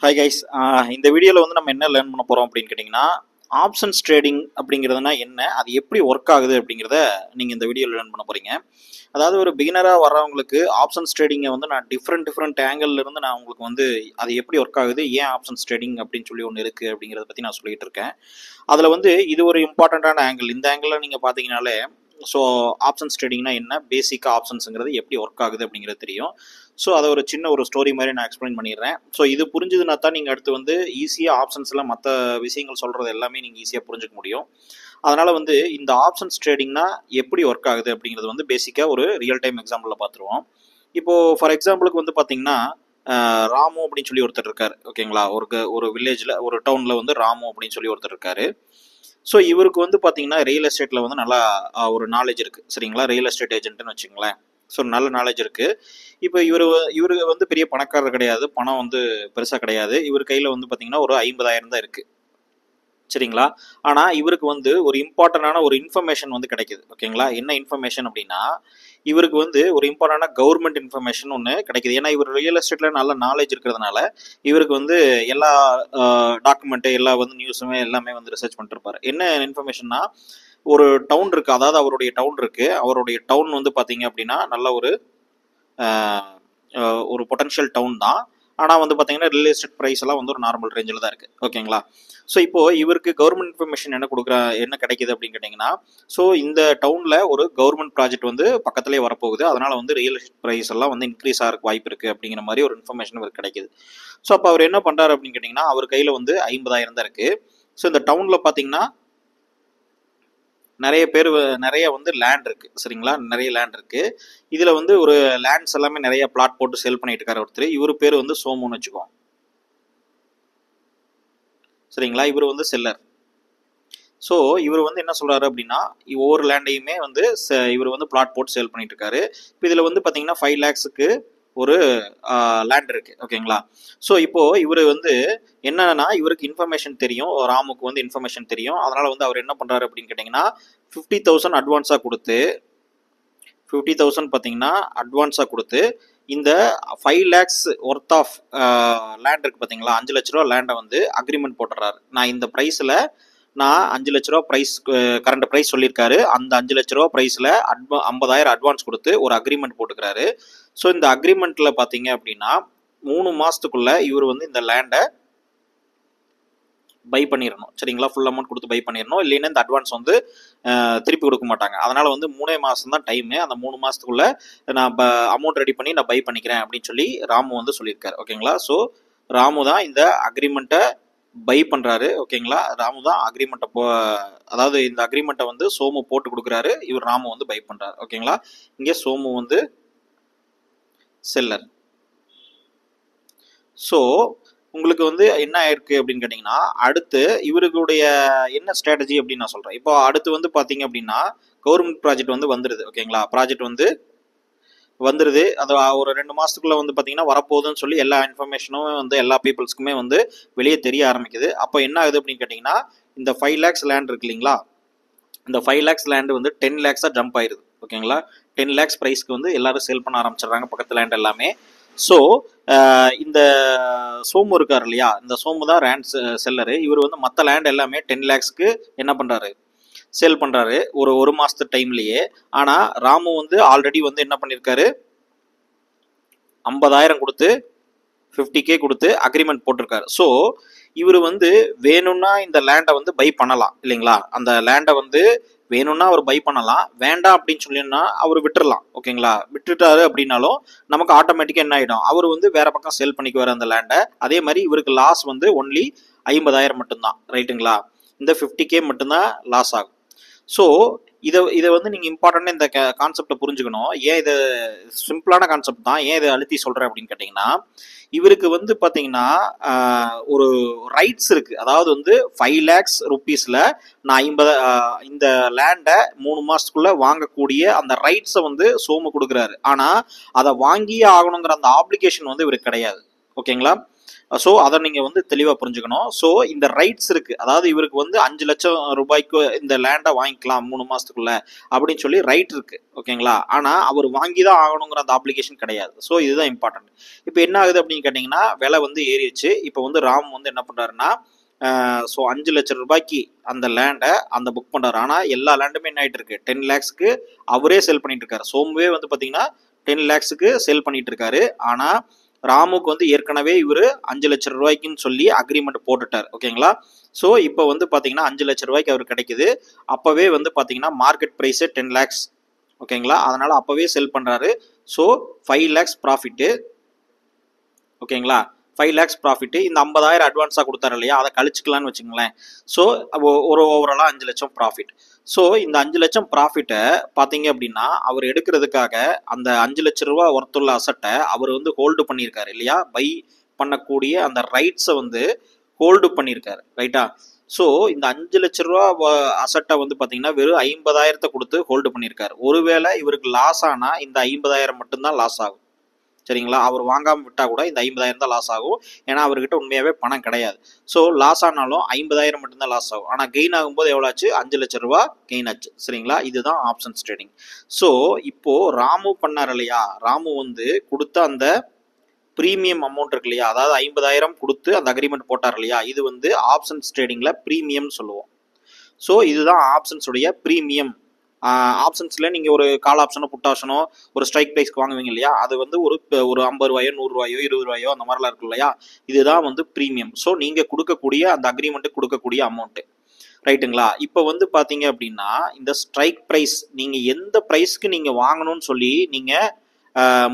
Hi guys, இந்த வீடியோவில் வந்து நம்ம என்ன லேர்ன் பண்ண போகிறோம் அப்படின்னு கேட்டிங்கன்னா, ஆப்ஷன்ஸ் ட்ரேடிங் அப்படிங்கிறதுனா என்ன, அது எப்படி ஒர்க் ஆகுது அப்படிங்கிறத நீங்கள் இந்த வீடியோவில் லேர்ன் பண்ண போகிறீங்க. அதாவது ஒரு பிகினராக வர்றவங்களுக்கு ஆப்ஷன்ஸ் ட்ரேடிங்கை வந்து நான் டிஃப்ரெண்ட் ஆங்கிள் இருந்து நான் உங்களுக்கு வந்து அது எப்படி ஒர்க் ஆகுது, ஏன் ஆப்ஷன்ஸ் ட்ரேடிங் அப்படின்னு சொல்லி ஒன்று இருக்குது அப்படிங்கிறத பற்றி நான் சொல்லிகிட்டு இருக்கேன். அதில் வந்து இது ஒரு இம்பார்ட்டண்ட்டான ஆங்கிள். இந்த ஆங்கிளில் நீங்கள் பார்த்தீங்கனாலே ஸோ ஆப்ஷன்ஸ் ட்ரேடிங்னா என்ன, பேசிக்காக ஆப்ஷன்ஸுங்கிறது எப்படி ஒர்க் ஆகுது அப்படிங்கிறது தெரியும். ஸோ அதை ஒரு சின்ன ஒரு ஸ்டோரி மாதிரி நான் எக்ஸ்பிளைன் பண்ணிடுறேன். ஸோ இது புரிஞ்சுதுன்னா தான் நீங்கள் அடுத்து வந்து ஈஸியாக ஆப்ஷன்ஸில் மற்ற விஷயங்கள் சொல்கிறது எல்லாமே நீங்கள் ஈஸியாக புரிஞ்சுக்க முடியும். அதனால் வந்து இந்த ஆப்ஷன்ஸ் ட்ரேடிங்னா எப்படி ஒர்க் ஆகுது அப்படிங்கிறது வந்து பேசிக்காக ஒரு ரியல் டைம் எக்ஸாம்பிளில் பார்த்துருவோம். இப்போது ஃபார் எக்ஸாம்பிளுக்கு வந்து பார்த்தீங்கன்னா, ராமு அப்படின்னு சொல்லி ஒருத்தர் இருக்கார். ஓகேங்களா, ஒரு வில்லேஜில் ஒரு டவுனில் வந்து ராமு அப்படின்னு சொல்லி ஒருத்தர் இருக்கார். ஸோ இவருக்கு வந்து பார்த்தீங்கன்னா ரியல் எஸ்டேட்டில் வந்து நல்லா ஒரு நாலேஜ் இருக்குது. சரிங்களா, ரியல் எஸ்டேட் ஏஜென்ட்னு வச்சுங்களேன். ஸோ நல்ல நாலேஜ் இருக்குது. இப்போ இவரு வந்து பெரிய பணக்காரர் கிடையாது, பணம் வந்து பெருசாக கிடையாது. இவர் கையில் வந்து பார்த்தீங்கன்னா ஒரு 50,000 தான் இருக்குது. சரிங்களா, ஆனால் இவருக்கு வந்து ஒரு இம்பார்ட்டண்டான ஒரு இன்ஃபர்மேஷன் வந்து கிடைக்குது. ஓகேங்களா, என்ன இன்ஃபர்மேஷன் அப்படின்னா, இவருக்கு வந்து ஒரு இம்பார்ட்டண்டான கவர்மெண்ட் இன்ஃபர்மேஷன் ஒன்று கிடைக்குது. ஏன்னா இவர் ரியல் எஸ்டேட்டில் நல்ல நாலேஜ் இருக்கிறதுனால இவருக்கு வந்து எல்லா டாக்குமெண்ட்டு எல்லா வந்து நியூஸுமே எல்லாமே வந்து ரிசர்ச் பண்ணிட்டு இருப்பார். என்ன இன்ஃபர்மேஷன்னா, ஒரு டவுன் இருக்குது, அதாவது அவருடைய டவுன் இருக்குது. அவருடைய டவுன் வந்து பார்த்தீங்க அப்படின்னா நல்ல ஒரு பொட்டன்ஷியல் டவுன் தான். ஆனால் வந்து பார்த்தீங்கன்னா ரியல் எஸ்டேட் ப்ரைஸ் எல்லாம் வந்து ஒரு நார்மல் ரேஞ்சில் தான் இருக்குது. ஓகேங்களா, ஸோ இப்போது இவருக்கு கவர்மெண்ட் இன்ஃபர்மேஷன் என்ன கிடைக்குது அப்படின்னு கேட்டிங்கன்னா, ஸோ இந்த டவுனில் ஒரு கவர்மெண்ட் ப்ராஜெக்ட் வந்து பக்கத்துலேயே வரப்போகுது, அதனால் வந்து ரியல் எஸ்டேட் ப்ரைஸ் எல்லாம் வந்து இன்க்ரீஸ் ஆகிறதுக்கு வாய்ப்பு இருக்குது அப்படிங்கிற மாதிரி ஒரு இன்ஃபர்மேஷன் இவருக்கு கிடைக்குது. ஸோ அப்போ அவர் என்ன பண்ணுறாரு அப்படின்னு கேட்டிங்கன்னா, அவர் கையில் வந்து 50,000 தான் இருக்குது. ஸோ இந்த டவுனில் பார்த்தீங்கன்னா நிறைய வந்து லேண்ட் இருக்குது. சரிங்களா, நிறைய லேண்ட் இருக்குது. இதில் வந்து ஒரு லேண்ட்ஸ் எல்லாமே நிறைய பிளாட் போட்டு சேல் பண்ணிட்டு இருக்காரு ஒருத்தர். இவர் பேர் வந்து சோமுன்னு வச்சுக்கோம். சரிங்களா, இவர் வந்து செல்லர். ஸோ இவர் வந்து என்ன சொல்கிறாரு அப்படின்னா, ஒவ்வொரு லேண்டையுமே வந்து இவர் வந்து பிளாட் போட்டு சேல் பண்ணிட்டு இருக்காரு. இப்போ இதில் வந்து பார்த்தீங்கன்னா 5 lakhsக்கு ஒரு லேண்ட் இருக்குது. ஓகேங்களா, ஸோ இப்போது இவர் வந்து என்னன்னா, இவருக்கு இன்ஃபர்மேஷன் தெரியும், ராமுக்கு வந்து இன்ஃபர்மேஷன் தெரியும். அதனால் வந்து அவர் என்ன பண்ணுறாரு அப்படின்னு கேட்டிங்கன்னா, 50,000 அட்வான்ஸாக கொடுத்து 50,000 பார்த்தீங்கன்னா அட்வான்ஸாக கொடுத்து இந்த 5 lakhs ஒர்த் ஆஃப் லேண்ட் இருக்குது பார்த்தீங்களா, 5 லட்ச ரூபா லேண்டை வந்து அக்ரிமெண்ட் போட்டுறாரு. நான் இந்த ப்ரைஸில் நான் 5 லட்ச ரூபா ப்ரைஸ், கரண்ட் ப்ரைஸ் சொல்லியிருக்காரு, அந்த 5 லட்ச ரூபா ப்ரைஸில் 50,000 அட்வான்ஸ் கொடுத்து ஒரு அக்ரிமெண்ட் போட்டுக்கிறாரு. ஸோ இந்த அக்ரிமெண்ட்டில் பார்த்தீங்க அப்படின்னா 3 மாதத்துக்குள்ளே இவர் வந்து இந்த லேண்டை பை பண்ணிடணும். சரிங்களா, ஃபுல் அமௌண்ட் கொடுத்து பை பண்ணிடணும், இல்லைன்னா இந்த அட்வான்ஸ் வந்து திருப்பி கொடுக்க மாட்டாங்க. அதனால் வந்து 3 மாதம் தான் டைமு. அந்த 3 மாதத்துக்குள்ளே நான் அமௌண்ட் ரெடி பண்ணி நான் பை பண்ணிக்கிறேன் அப்படின்னு சொல்லி ராமு வந்து சொல்லியிருக்காரு. ஓகேங்களா, ஸோ ராமு தான் இந்த அக்ரிமெண்ட்டை பை பண்ணுறாரு. ஓகேங்களா, ராமு தான் அக்ரிமெண்ட்டை அதாவது இந்த அக்ரிமெண்ட்டை வந்து சோமு போட்டு கொடுக்குறாரு, இவர் ராமு வந்து பை பண்ணுறாரு. ஓகேங்களா, இங்கே சோமு வந்து செல்லர். ஸோ உங்களுக்கு வந்து என்ன ஆயிருக்கு அப்படின்னு கேட்டிங்கன்னா, அடுத்து இவருடைய என்ன ஸ்ட்ராட்டஜி அப்படின்னு நான் சொல்கிறேன். இப்போ அடுத்து வந்து பார்த்தீங்க அப்படின்னா கவர்மெண்ட் ப்ராஜெக்ட் வந்து வந்துடுது. ஓகேங்களா, ப்ராஜெக்ட் வந்து வந்துடுது. அது ஒரு 2 மாதத்துக்குள்ளே வந்து பார்த்தீங்கன்னா வரப்போகுதுன்னு சொல்லி எல்லா இன்ஃபர்மேஷனும் வந்து எல்லா பீப்புள்ஸ்க்குமே வந்து வெளியே தெரிய ஆரம்பிக்குது. அப்போ என்ன ஆகுது அப்படின்னு கேட்டிங்கன்னா, இந்த 5 lakhs லேண்ட் இருக்கு இல்லைங்களா, இந்த 5 lakhs லேண்டு வந்து 10 lakhs ஜம்ப் ஆயிடுது. ஓகேங்களா, 10 lakhs ப்ரைஸ்க்கு வந்து எல்லாரும் சேல் பண்ண ஆரம்பிச்சிடுறாங்க பக்கத்து லேண்ட் எல்லாமே. ஸோ இந்த சோமு இருக்கார் இல்லையா, இந்த சோமு தான் லேண்ட் செல்லரு. இவர் வந்து மற்ற லேண்ட் எல்லாமே 10 lakhsக்கு என்ன பண்ணுறாரு, சேல் பண்ணுறாரு ஒரு மாதத்து டைம்லேயே. ஆனால் ராமு வந்து ஆல்ரெடி வந்து என்ன பண்ணியிருக்காரு, 50,000 கொடுத்து 50K கொடுத்து அக்ரிமெண்ட் போட்டிருக்காரு. ஸோ இவர் வந்து வேணும்னா இந்த லேண்டை வந்து பை பண்ணலாம் இல்லைங்களா, அந்த லேண்டை வந்து வேணும்னா அவர் பை பண்ணலாம், வேண்டாம் அப்படின்னு சொல்லினா அவர் விட்டுறலாம். ஓகேங்களா, விட்டுட்டாரு அப்படின்னாலும் நமக்கு ஆட்டோமேட்டிக்காக என்ன ஆகிடும், அவர் வந்து வேற பக்கம் சேல் பண்ணிக்குவார் அந்த லேண்டை. அதே மாதிரி இவருக்கு லாஸ் வந்து ஒன்லி 50,000 மட்டும்தான். ரைட்டுங்களா, இந்த 50K மட்டும்தான் லாஸ் ஆகும். ஸோ இதை வந்து நீங்கள் இம்பார்ட்டண்டாக இந்த கான்செப்டை புரிஞ்சுக்கணும். ஏன் இது சிம்பிளான கான்செப்ட் தான், ஏன் இதை அழுத்தி சொல்கிறேன் அப்படின்னு கேட்டிங்கன்னா, இவருக்கு வந்து பார்த்தீங்கன்னா ஒரு ரைட்ஸ் இருக்குது. அதாவது வந்து 5 lakhs rupeesல நான் இந்த லேண்டை 3 மாதத்துக்குள்ளே வாங்கக்கூடிய அந்த ரைட்ஸை வந்து சோமு கொடுக்குறாரு. ஆனால் அதை வாங்கியே ஆகணுங்கிற அந்த ஆப்ளிகேஷன் வந்து இவருக்கு கிடையாது. ஓகேங்களா, ஸோ அதை நீங்கள் வந்து தெளிவாக புரிஞ்சுக்கணும். ஸோ இந்த ரைட்ஸ் இருக்குது, அதாவது இவருக்கு வந்து 5 லட்சம் ரூபாய்க்கு இந்த லேண்டை வாங்கிக்கலாம் 3 மாதத்துக்குள்ள அப்படின்னு சொல்லி ரைட் இருக்குது, ஓகேங்களா. ஆனால் அவர் வாங்கி தான் ஆகணுங்கிற அந்த அப்ளிகேஷன் கிடையாது. ஸோ இதுதான் இம்பார்ட்டன்ட். இப்போ என்ன ஆகுது அப்படின்னு கேட்டிங்கன்னா, விலை வந்து ஏறிடுச்சு. இப்போ வந்து ராம் வந்து என்ன பண்ணுறாருன்னா, ஸோ 5 லட்சம் ரூபாய்க்கு அந்த லேண்டை அந்த புக் பண்ணுறாரு. ஆனால் எல்லா லேண்டுமே என்ன ஆகிட்டு இருக்கு, 10 லேக்ஸ்க்கு அவரே செல் பண்ணிட்டு இருக்காரு. சோமுவே வந்து பார்த்தீங்கன்னா 10 லேக்ஸுக்கு செல் பண்ணிட்டு இருக்காரு. ஆனால் ராமுக்கு வந்து ஏற்கனவே இவர் 5 லட்சம் ரூபாய்க்குன்னு சொல்லி அக்ரிமெண்ட் போட்டுட்டார், ஓகேங்களா. ஸோ இப்போ வந்து பார்த்தீங்கன்னா 5 லட்சம் ரூபாய்க்கு அவர் கிடைக்குது. அப்போவே வந்து பார்த்தீங்கன்னா மார்க்கெட் ப்ரைஸு 10 லேக்ஸ், ஓகேங்களா. அதனால் அப்போவே செல் பண்ணுறாரு. ஸோ 5 லேக்ஸ் ப்ராஃபிட்டு, ஓகேங்களா. 5 லேக்ஸ் ப்ராஃபிட்டு. இந்த 50,000 அட்வான்ஸாக கொடுத்தாரு இல்லையா, அதை கழிச்சுக்கலான்னு வச்சுங்களேன். ஸோ ஒரு ஓவராலாக 5 லட்சம் ப்ராஃபிட். ஸோ இந்த 5 லட்சம் ப்ராஃபிட்டை பார்த்தீங்க அப்படின்னா அவர் எடுக்கிறதுக்காக அந்த 5 லட்ச ரூபா ஒர்த்துள்ள அசட்டை அவர் வந்து ஹோல்டு பண்ணியிருக்காரு இல்லையா, பை பண்ணக்கூடிய அந்த ரைட்ஸை வந்து ஹோல்டு பண்ணியிருக்காரு, ரைட்டா. ஸோ இந்த 5 லட்ச ரூபா அசட்டை வந்து பார்த்தீங்கன்னா வெறும் 50,000 கொடுத்து ஹோல்டு பண்ணியிருக்காரு. ஒருவேளை இவருக்கு லாஸ் ஆனால் இந்த 50,000 மட்டும்தான் லாஸ் ஆகும், சரிங்களா. அவர் வாங்காமல் விட்டால் கூட இந்த 50,000 தான் லாஸ் ஆகும். ஏன்னா அவர்கிட்ட உண்மையாகவே பணம் கிடையாது. ஸோ லாஸ் ஆனாலும் 50,000 மட்டும்தான் லாஸ் ஆகும். ஆனால் கெயின் ஆகும்போது எவ்வளோ ஆச்சு, 5 லட்ச ரூபா கெயின் ஆச்சு, சரிங்களா. இதுதான் ஆப்ஷன்ஸ் ட்ரேடிங். ஸோ இப்போது ராமு பண்ணார் இல்லையா, ராமு வந்து கொடுத்த அந்த ப்ரீமியம் அமௌண்ட் இருக்கு இல்லையா, அதாவது 50,000 கொடுத்து அந்த அக்ரிமெண்ட் போட்டார் இல்லையா, இது வந்து ஆப்ஷன்ஸ் ட்ரேடிங்கில் ப்ரீமியம் சொல்லுவோம். ஸோ இதுதான் ஆப்ஷன்ஸுடைய ப்ரீமியம். ஆப்ஷன்ஸில் நீங்கள் ஒரு கால் ஆப்ஷனோ புட் ஆப்ஷனோ ஒரு ஸ்ட்ரைக் ப்ரைஸ்க்கு வாங்குவீங்க இல்லையா, அது வந்து ஒரு 50 ரூபாயோ 100 ரூபாயோ 20 ரூபாயோ அந்த மாதிரிலாம் இருக்கும் இல்லையா, இதுதான் வந்து ப்ரீமியம். ஸோ நீங்கள் கொடுக்கக்கூடிய அந்த அக்ரிமெண்ட்டுக்கு கொடுக்கக்கூடிய அமௌண்ட்டு, ரைட்டுங்களா. இப்போ வந்து பார்த்தீங்க அப்படின்னா இந்த ஸ்ட்ரைக் ப்ரைஸ் நீங்கள் எந்த ப்ரைஸ்க்கு நீங்கள் வாங்கணும்னு சொல்லி நீங்கள்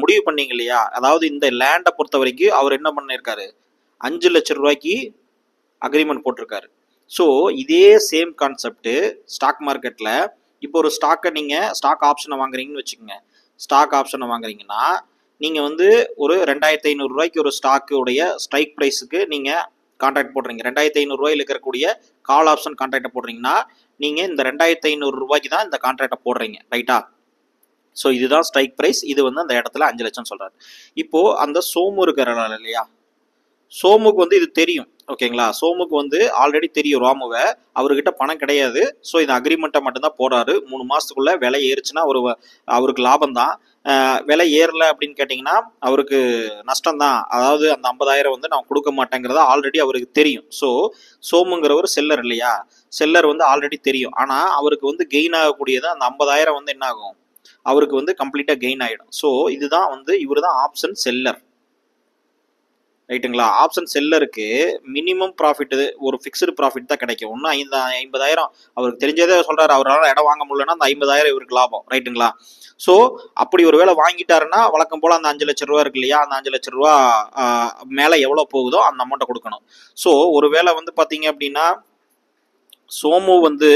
முடிவு பண்ணீங்க இல்லையா, அதாவது இந்த லேண்டை பொறுத்த வரைக்கும் அவர் என்ன பண்ணியிருக்காரு, 5 லட்சம் ரூபாய்க்கு அக்ரிமெண்ட் போட்டிருக்காரு. ஸோ இதே சேம் கான்செப்ட் ஸ்டாக் மார்க்கெட்டில் இப்போ ஒரு ஸ்டாக்கை நீங்கள் ஸ்டாக் ஆப்ஷனை வாங்குறீங்கன்னு வச்சுக்கோங்க. ஸ்டாக் ஆப்ஷனை வாங்குறீங்கன்னா நீங்கள் வந்து ஒரு 2,500 ரூபாய்க்கு ஒரு ஸ்டாக்குடைய ஸ்ட்ரைக் ப்ரைஸுக்கு நீங்கள் கான்ட்ராக்ட் போடுறீங்க. 2,500 ரூபாயில் இருக்கக்கூடிய கால் ஆப்ஷன் கான்ட்ராக்டை போடுறீங்கன்னா நீங்கள் இந்த 2,500 ரூபாய்க்கு தான் இந்த கான்ட்ராக்டை போடுறீங்க, ரைட்டா. ஸோ இதுதான் ஸ்ட்ரைக் ப்ரைஸ். இது வந்து அந்த இடத்துல 5 லட்சம் சொல்கிறார். இப்போது அந்த சோமு இருக்கிறார் இல்லையா, சோமுக்கு வந்து இது தெரியும், ஓகேங்களா. சோமுக்கு வந்து ஆல்ரெடி தெரியும் ராமுவை, அவர்கிட்ட பணம் கிடையாது. ஸோ இந்த அக்ரிமெண்ட்டை மட்டும்தான் போடுறாரு. 3 மாதத்துக்குள்ளே விலை ஏறுச்சுன்னா அவருக்கு லாபம் தான். விலை ஏறலை அப்படின்னு கேட்டிங்கன்னா அவருக்கு நஷ்டம் தான். அதாவது அந்த 50,000 வந்து நான் கொடுக்க மாட்டேங்கிறதா ஆல்ரெடி அவருக்கு தெரியும். ஸோ சோமுங்கிறவர் செல்லர் இல்லையா, செல்லர் வந்து ஆல்ரெடி தெரியும். ஆனால் அவருக்கு வந்து கெயின் ஆகக்கூடியது அந்த 50,000 வந்து என்ன ஆகும், அவருக்கு வந்து கம்ப்ளீட்டாக கெயின் ஆகிடும். ஸோ இதுதான் வந்து இவர் தான் ஆப்ஷன் செல்லர், ரைட்டுங்களா. ஆப்ஷன் செல்லருக்கு மினிமம் ப்ராஃபிட் ஒரு ஃபிக்ஸ்டு ப்ராஃபிட் தான் கிடைக்கும். ஒன்றும் 50,000 அவருக்கு தெரிஞ்சதே சொல்கிறார், அவரால் இடம் வாங்க முடியலன்னா அந்த 50,000 இவருக்கு லாபம், ரைட்டுங்களா. ஸோ அப்படி ஒரு வேளை வாங்கிட்டாருன்னா வழக்கம் போல் அந்த 5 லட்ச ரூபா இருக்கு இல்லையா, அந்த 5 லட்ச ரூபா மேலே எவ்வளோ போகுதோ அந்த அமௌண்ட்டை கொடுக்கணும். ஸோ ஒரு வேளை வந்து பார்த்தீங்க அப்படின்னா சோமு வந்து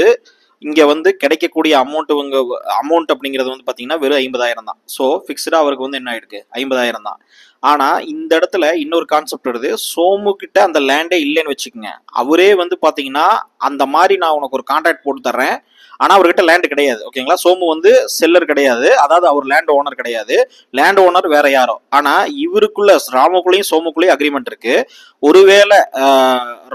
இங்கே வந்து கிடைக்கக்கூடிய அமௌண்ட் அப்படிங்கிறது வந்து பார்த்தீங்கன்னா வெறும் 50,000 தான். ஸோ ஃபிக்ஸ்டாக அவருக்கு வந்து என்ன ஆயிருக்கு, 50,000 தான். ஆனால் இந்த இடத்துல இன்னொரு கான்செப்ட் வருது. சோமு கிட்ட அந்த லேண்டே இல்லைன்னு வச்சுக்கோங்க, அவரே வந்து பார்த்தீங்கன்னா அந்த மாதிரி நான் உனக்கு ஒரு கான்ட்ராக்ட் போட்டு தர்றேன், ஆனால் அவர்கிட்ட லேண்டு கிடையாது, ஓகேங்களா. சோமு வந்து செல்லர் கிடையாது, அதாவது அவர் லேண்ட் ஓனர் கிடையாது, லேண்ட் ஓனர் வேற யாரோ. ஆனால் இவருக்குள்ள ராமுக்குள்ளேயும் சோமுக்குள்ளேயும் அக்ரிமெண்ட் இருக்கு. ஒருவேளை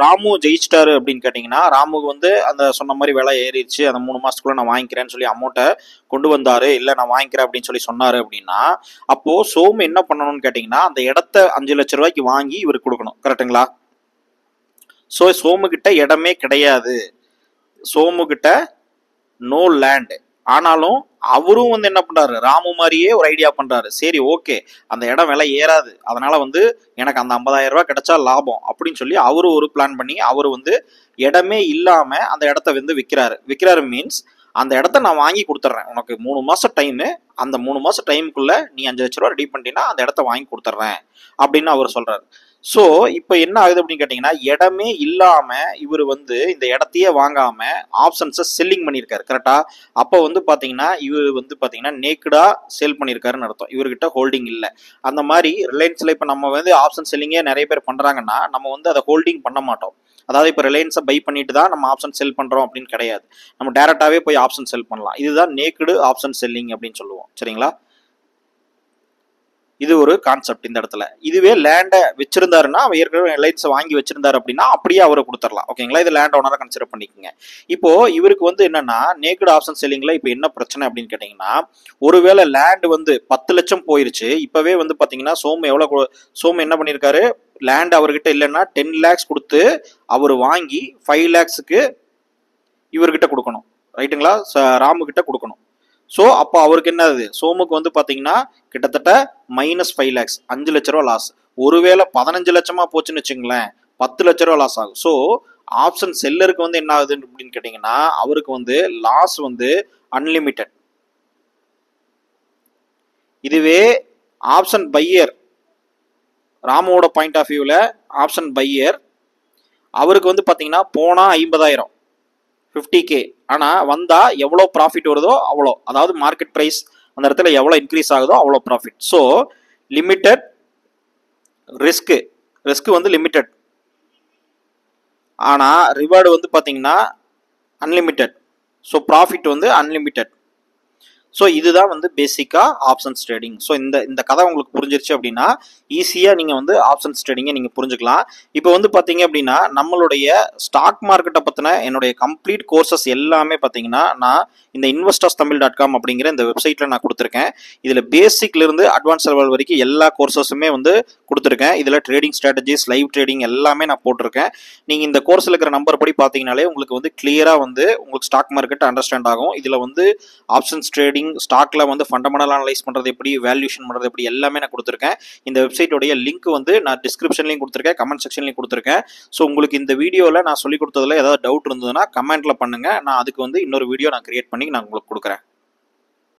ராமு ஜெயிச்சிட்டாரு அப்படின்னு கேட்டிங்கன்னா, ராமுக்கு வந்து அந்த சொன்ன மாதிரி விலை ஏறிடுச்சு, அந்த 3 மாதத்துக்குள்ள நான் வாங்கிக்கிறேன்னு சொல்லி அமௌண்ட்டை கொண்டு வந்தாரு, இல்லை நான் வாங்கிக்கிறேன் அப்படின்னு சொல்லி சொன்னாரு அப்படின்னா, அப்போ சோமு என்ன பண்ணணும்னு கேட்டிங்கன்னா அந்த இடத்த 5 லட்ச ரூபாய்க்கு வாங்கி இவருக்கு கொடுக்கணும், கரெக்டுங்களா. ஸோ சோமு கிட்ட இடமே கிடையாது, சோமு கிட்ட நோ லேண்ட். ஆனாலும் அவரும் வந்து என்ன பண்றாரு, ராமு மாதிரியே ஒரு ஐடியா பண்றாரு. சரி ஓகே, அந்த இடம் விலை ஏறாது, அதனால வந்து எனக்கு அந்த 50,000 ரூபாய் கிடைச்சா லாபம் அப்படின்னு சொல்லி அவரு ஒரு பிளான் பண்ணி அவர் வந்து இடமே இல்லாம அந்த இடத்த வந்து விற்கிறாரு மீன்ஸ் அந்த இடத்த நான் வாங்கி கொடுத்துட்றேன், உனக்கு 3 மாசம் டைமு, அந்த 3 மாசம் டைமுக்குள்ள நீ 5 லட்ச ரூபா ரெடி பண்ணிட்டீங்கன்னா அந்த இடத்த வாங்கி கொடுத்துட்றேன் அப்படின்னு அவர் சொல்றாரு. ஸோ இப்போ என்ன ஆகுது அப்படின்னு கேட்டிங்கன்னா இடமே இல்லாமல் இவர் வந்து இந்த இடத்தையே வாங்காமல் ஆப்ஷன்ஸை செல்லிங் பண்ணியிருக்காரு, கரெக்டாக. அப்போ வந்து பார்த்தீங்கன்னா இவர் வந்து பார்த்தீங்கன்னா நேக்கடாக சேல் பண்ணியிருக்காருன்னு அர்த்தம், இவர்கிட்ட ஹோல்டிங் இல்லை. அந்த மாதிரி ரிலையன்ஸில் இப்போ நம்ம வந்து ஆப்ஷன் செல்லிங்கே நிறைய பேர் பண்ணுறாங்கன்னா நம்ம வந்து அதை ஹோல்டிங் பண்ண மாட்டோம். அதாவது இப்போ ரிலையன்ஸை பை பண்ணிட்டு தான் நம்ம ஆப்ஷன் செல் பண்ணுறோம் அப்படின்னு கிடையாது, நம்ம டேரெக்டாகவே போய் ஆப்ஷன் செல் பண்ணலாம். இதுதான் நேக்கடு ஆப்ஷன் செல்லிங் அப்படின்னு சொல்லுவோம், சரிங்களா. இது ஒரு கான்செப்ட் இந்த இடத்துல. இதுவே லேண்டை வச்சிருந்தாருன்னா, அவர் ஏற்கனவே லைட்ஸை வாங்கி வச்சிருந்தாரு அப்படின்னா அப்படியே அவரை கொடுத்துடலாம். ஓகேங்களா? இது லேண்ட் ஓனரை கன்சிடர் பண்ணிக்கோங்க. இப்போ இவருக்கு வந்து என்னன்னா நேக்கட் ஆப்ஷன் செல்லிங்ல இப்போ என்ன பிரச்சனை அப்படின்னு கேட்டீங்கன்னா, ஒருவேளை லேண்ட் வந்து 10 லட்சம் போயிருச்சு. இப்பவே வந்து பாத்தீங்கன்னா சோமு என்ன பண்ணியிருக்காரு, லேண்ட் அவர்கிட்ட இல்லைன்னா 10 lakhs கொடுத்து அவர் வாங்கி 5 lakhsக்கு இவர்கிட்ட கொடுக்கணும். ரைட்டுங்களா? ராமு கிட்ட கொடுக்கணும். ஸோ அப்போ அவருக்கு என்னது, சோமுக்கு வந்து பார்த்தீங்கன்னா கிட்டத்தட்ட -5 lakhs, 5 லட்ச ரூபா லாஸ். ஒருவேளை 15 லட்சமா போச்சுன்னு வச்சுங்களேன், 10 லட்ச ரூபா லாஸ் ஆகும். ஸோ ஆப்ஷன் செல்லருக்கு வந்து என்ன ஆகுது அப்படின்னு கேட்டிங்கன்னா, அவருக்கு வந்து லாஸ் வந்து அன்லிமிட்டெட். இதுவே ஆப்ஷன் பையர், ராமுவோட பாயிண்ட் ஆஃப் வியூவில் ஆப்ஷன் பையர், அவருக்கு வந்து பார்த்தீங்கன்னா போனால் 50,000 50K, ஆனால் வந்தால் எவ்வளோ ப்ராஃபிட் வருதோ அவ்வளோ, அதாவது மார்க்கெட் ப்ரைஸ் அந்த இடத்துல எவ்வளோ இன்க்ரீஸ் ஆகுதோ அவ்வளோ ப்ராஃபிட். ஸோ லிமிட்டட் ரிஸ்க் வந்து லிமிட்டட், ஆனால் ரிவார்டு வந்து பார்த்தீங்கன்னா அன்லிமிட்டட். ஸோ ப்ராஃபிட் வந்து அன்லிமிட்டட். ஸோ இதுதான் வந்து பேசிக்காக ஆப்ஷன்ஸ் ட்ரேடிங். ஸோ இந்த கதை உங்களுக்கு புரிஞ்சிருச்சு அப்படின்னா ஈஸியாக நீங்கள் வந்து ஆப்ஷன்ஸ் ட்ரேடிங்கை நீங்கள் புரிஞ்சுக்கலாம். இப்போ வந்து பார்த்தீங்க அப்படின்னா நம்மளுடைய ஸ்டாக் மார்க்கெட்டை பற்றின என்னுடைய கம்ப்ளீட் கோர்சஸ் எல்லாமே பார்த்தீங்கன்னா நான் இந்த investors.tamil.com அப்படிங்கிற இந்த வெப்சைட்டில் நான் கொடுத்துருக்கேன். இதில் பேசிக்லேருந்து அட்வான்ஸ் லெவல் வரைக்கும் எல்லா கோர்சஸுமே வந்து கொடுத்துருக்கேன். இதில் ட்ரேடிங் ஸ்ட்ராட்டஜிஸ், லைவ் ட்ரேடிங் எல்லாமே நான் போட்டிருக்கேன். நீங்கள் இந்த கோர்ஸில் இருக்கிற நம்பர் படி பார்த்தீங்கனாலே உங்களுக்கு வந்து கிளியராக வந்து உங்களுக்கு ஸ்டாக் மார்க்கெட் அண்டர்ஸ்டாண்ட் ஆகும். இதில் வந்து ஆப்ஷன்ஸ் ட்ரேடிங், ஸ்டாக்ல வந்து ஃபண்டமெண்டல் அனலைஸ் பண்றது எப்படி, வேல்யூஷன் பண்றது எப்படி எல்லாமே நான் கொடுத்துருக்கேன். இந்த வெப்சைட்டோடைய லிங்க் வந்து நான் டிஸ்கிரிப்ஷன்லையும் கொடுத்துருக்கேன், கமெண்ட் செக்ஷன்லையும் கொடுத்துருக்கேன். ஸோ உங்களுக்கு இந்த வீடியோவில் நான் சொல்லி கொடுத்ததுல ஏதாவது டவுட் இருந்ததுன்னா கமெண்ட்ல பண்ணுங்க. நான் அதுக்கு வந்து இன்னொரு வீடியோ நான் கிரியேட் பண்ணி நான் உங்களுக்கு கொடுக்குறேன்.